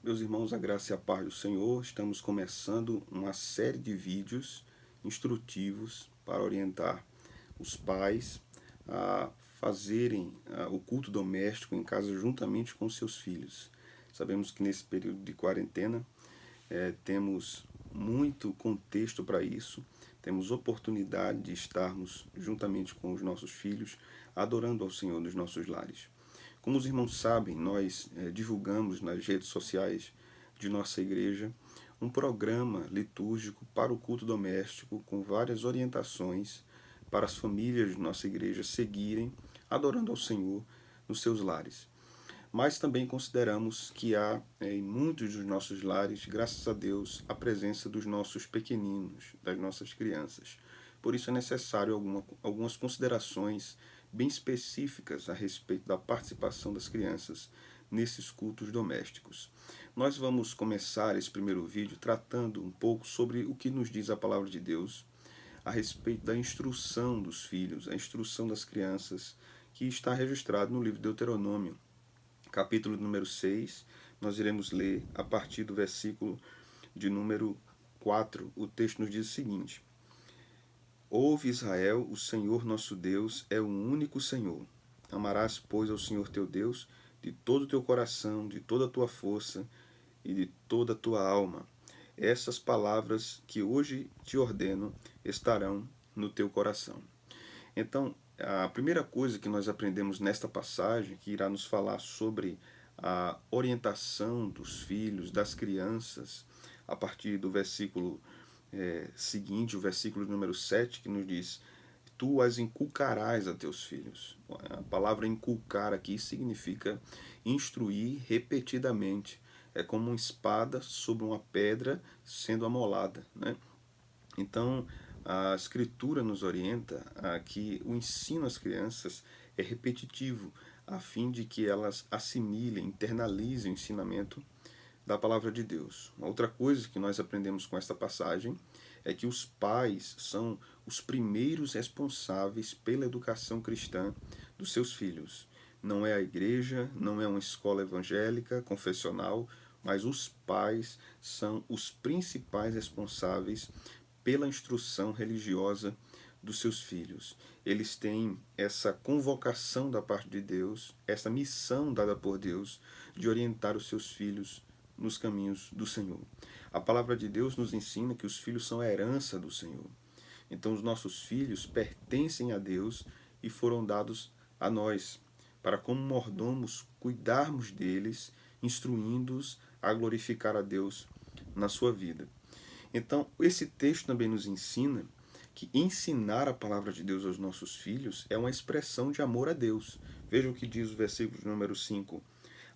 Meus irmãos, a graça e a paz do Senhor, estamos começando uma série de vídeos instrutivos para orientar os pais a fazerem o culto doméstico em casa juntamente com seus filhos. Sabemos que nesse período de quarentena temos muito contexto para isso, temos oportunidade de estarmos juntamente com os nossos filhos, adorando ao Senhor nos nossos lares. Como os irmãos sabem, nós divulgamos nas redes sociais de nossa igreja um programa litúrgico para o culto doméstico com várias orientações para as famílias de nossa igreja seguirem adorando ao Senhor nos seus lares. Mas também consideramos que há em muitos dos nossos lares, graças a Deus, a presença dos nossos pequeninos, das nossas crianças. Por isso é necessário algumas considerações bem específicas a respeito da participação das crianças nesses cultos domésticos. Nós vamos começar esse primeiro vídeo tratando um pouco sobre o que nos diz a palavra de Deus a respeito da instrução dos filhos, a instrução das crianças, que está registrado no livro de Deuteronômio, capítulo número 6. Nós iremos ler a partir do versículo de número 4. O texto nos diz o seguinte: Ouve, Israel, o Senhor nosso Deus é o único Senhor. Amarás, pois, ao Senhor teu Deus de todo o teu coração, de toda a tua força e de toda a tua alma. Essas palavras que hoje te ordeno estarão no teu coração. Então, a primeira coisa que nós aprendemos nesta passagem, que irá nos falar sobre a orientação dos filhos, das crianças, a partir do versículo seguinte, o versículo número 7, que nos diz: Tu as inculcarás a teus filhos. A palavra inculcar aqui significa instruir repetidamente. É como uma espada sobre uma pedra sendo amolada, né? Então, a Escritura nos orienta a que o ensino às crianças é repetitivo, a fim de que elas assimilem, internalizem o ensinamento da palavra de Deus. Uma outra coisa que nós aprendemos com esta passagem é que os pais são os primeiros responsáveis pela educação cristã dos seus filhos. Não é a igreja, não é uma escola evangélica, confessional, mas os pais são os principais responsáveis pela instrução religiosa dos seus filhos. Eles têm essa convocação da parte de Deus, essa missão dada por Deus de orientar os seus filhos nos caminhos do Senhor. A palavra de Deus nos ensina que os filhos são a herança do Senhor. Então os nossos filhos pertencem a Deus e foram dados a nós, para como mordomos cuidarmos deles, instruindo-os a glorificar a Deus na sua vida. Então, esse texto também nos ensina que ensinar a palavra de Deus aos nossos filhos é uma expressão de amor a Deus. Veja o que diz o versículo de número 5.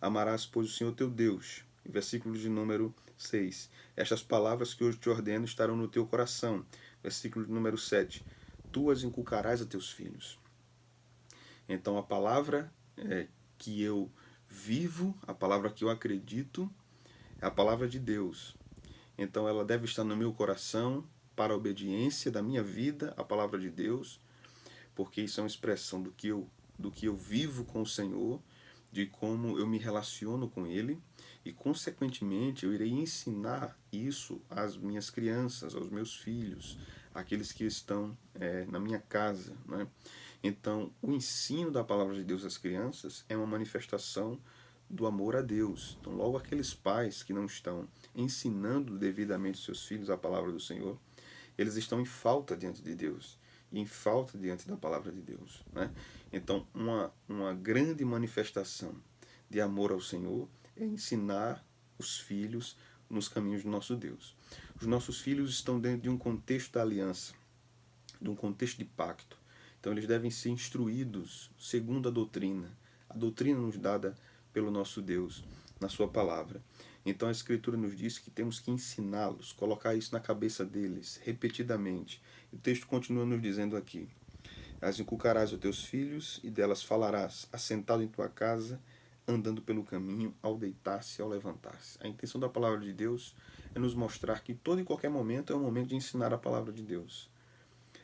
Amarás, pois, o Senhor teu Deus. Versículo de número 6. Estas palavras que hoje te ordeno estarão no teu coração. Versículo de número 7. Tu as inculcarás a teus filhos. Então, a palavra que eu vivo, a palavra que eu acredito, é a palavra de Deus. Então ela deve estar no meu coração para a obediência da minha vida à palavra de Deus, porque isso é uma expressão do que eu vivo com o Senhor, de como eu me relaciono com Ele, e consequentemente eu irei ensinar isso às minhas crianças, aos meus filhos, àqueles que estão na minha casa, né? Então o ensino da palavra de Deus às crianças é uma manifestação do amor a Deus. Então, logo aqueles pais que não estão ensinando devidamente seus filhos a palavra do Senhor, eles estão em falta diante de Deus e em falta diante da palavra de Deus, né? Então, uma grande manifestação de amor ao Senhor é ensinar os filhos nos caminhos do nosso Deus. Os nossos filhos estão dentro de um contexto da aliança, de um contexto de pacto. Então, eles devem ser instruídos segundo a doutrina nos dada pelo nosso Deus na sua palavra. Então a Escritura nos diz que temos que ensiná-los, colocar isso na cabeça deles repetidamente. O texto continua nos dizendo aqui: As inculcarás aos teus filhos e delas falarás, assentado em tua casa, andando pelo caminho, ao deitar-se e ao levantar-se. A intenção da palavra de Deus é nos mostrar que todo e qualquer momento é um momento de ensinar a palavra de Deus.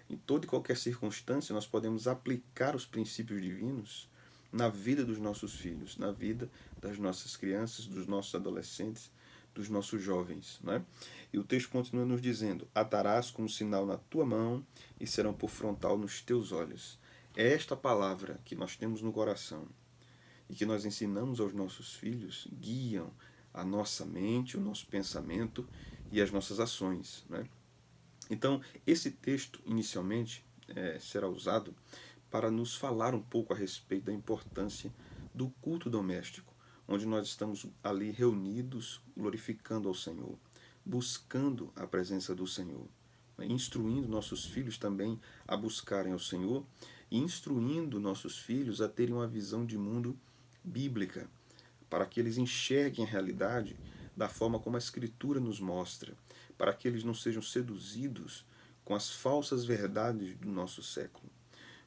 Em toda e qualquer circunstância nós podemos aplicar os princípios divinos na vida dos nossos filhos, na vida das nossas crianças, dos nossos adolescentes, dos nossos jovens, né? E o texto continua nos dizendo: atarás como sinal na tua mão e serão por frontal nos teus olhos. É esta palavra que nós temos no coração e que nós ensinamos aos nossos filhos guiam a nossa mente, o nosso pensamento e as nossas ações, né? Então, esse texto, inicialmente, será usado para nos falar um pouco a respeito da importância do culto doméstico, onde nós estamos ali reunidos, glorificando ao Senhor, buscando a presença do Senhor, né? Instruindo nossos filhos também a buscarem ao Senhor e instruindo nossos filhos a terem uma visão de mundo bíblica, para que eles enxerguem a realidade da forma como a Escritura nos mostra, para que eles não sejam seduzidos com as falsas verdades do nosso século.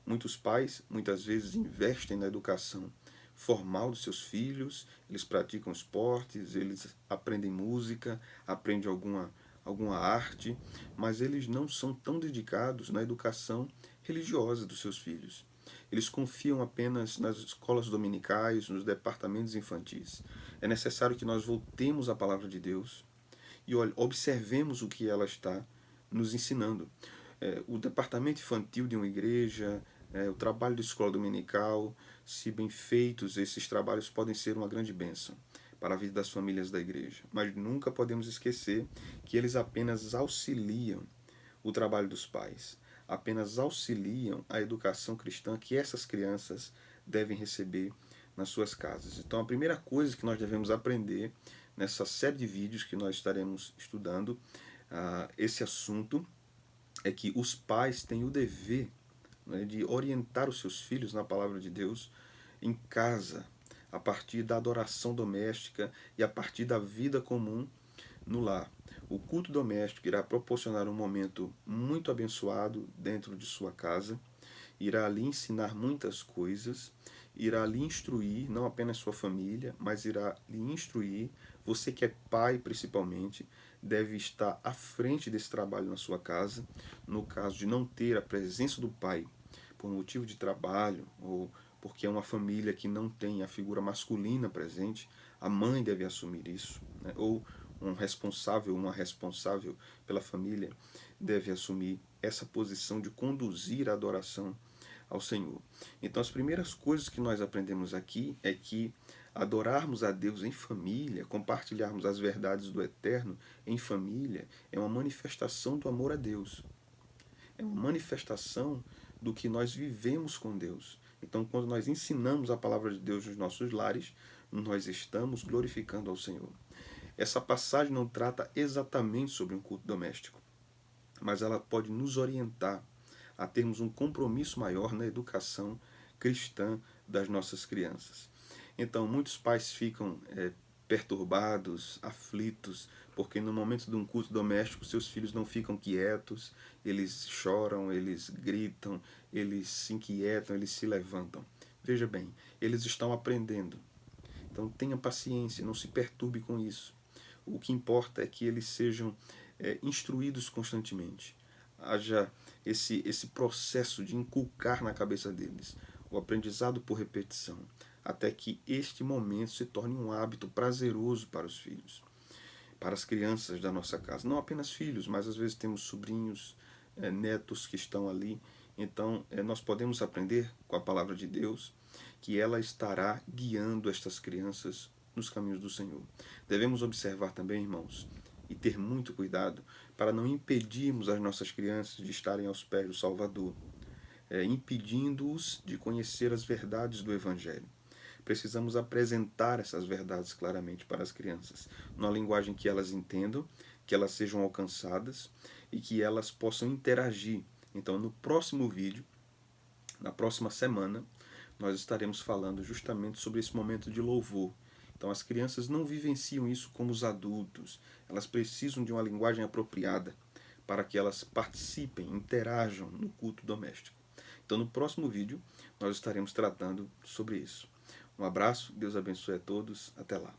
Muitos pais, muitas vezes, investem na educação formal dos seus filhos, eles praticam esportes, eles aprendem música, aprendem alguma arte, mas eles não são tão dedicados na educação religiosa dos seus filhos. Eles confiam apenas nas escolas dominicais, nos departamentos infantis. É necessário que nós voltemos à palavra de Deus e observemos o que ela está nos ensinando. O departamento infantil de uma igreja, o trabalho de escola dominical, se bem feitos, esses trabalhos podem ser uma grande bênção para a vida das famílias da igreja. Mas nunca podemos esquecer que eles apenas auxiliam o trabalho dos pais, apenas auxiliam a educação cristã que essas crianças devem receber nas suas casas. Então, a primeira coisa que nós devemos aprender nessa série de vídeos que nós estaremos estudando esse assunto é que os pais têm o dever, né, de orientar os seus filhos na palavra de Deus em casa, a partir da adoração doméstica e a partir da vida comum no lar. O culto doméstico irá proporcionar um momento muito abençoado dentro de sua casa, irá lhe ensinar muitas coisas, irá lhe instruir, não apenas sua família, mas irá lhe instruir. Você que é pai, principalmente, deve estar à frente desse trabalho na sua casa. No caso de não ter a presença do pai por motivo de trabalho ou porque é uma família que não tem a figura masculina presente, a mãe deve assumir isso, né? Ou um responsável, uma responsável pela família deve assumir essa posição de conduzir a adoração ao Senhor. Então, as primeiras coisas que nós aprendemos aqui é que adorarmos a Deus em família, compartilharmos as verdades do Eterno em família, é uma manifestação do amor a Deus. É uma manifestação do que nós vivemos com Deus. Então, quando nós ensinamos a palavra de Deus nos nossos lares, nós estamos glorificando ao Senhor. Essa passagem não trata exatamente sobre um culto doméstico, mas ela pode nos orientar a termos um compromisso maior na educação cristã das nossas crianças. Então, muitos pais ficam perturbados, aflitos, porque no momento de um culto doméstico seus filhos não ficam quietos, eles choram, eles gritam, eles se inquietam, eles se levantam. Veja bem, eles estão aprendendo. Então tenha paciência, não se perturbe com isso. O que importa é que eles sejam instruídos constantemente. Haja esse processo de inculcar na cabeça deles o aprendizado por repetição, até que este momento se torne um hábito prazeroso para os filhos, para as crianças da nossa casa. Não apenas filhos, mas às vezes temos sobrinhos, netos que estão ali. Então, nós podemos aprender com a palavra de Deus que ela estará guiando estas crianças nos caminhos do Senhor. Devemos observar também, irmãos, e ter muito cuidado para não impedirmos as nossas crianças de estarem aos pés do Salvador, impedindo-os de conhecer as verdades do Evangelho. Precisamos apresentar essas verdades claramente para as crianças, numa linguagem que elas entendam, que elas sejam alcançadas e que elas possam interagir. Então, no próximo vídeo, na próxima semana, nós estaremos falando justamente sobre esse momento de louvor. Então, as crianças não vivenciam isso como os adultos. Elas precisam de uma linguagem apropriada para que elas participem, interajam no culto doméstico. Então, no próximo vídeo, nós estaremos tratando sobre isso. Um abraço, Deus abençoe a todos, até lá.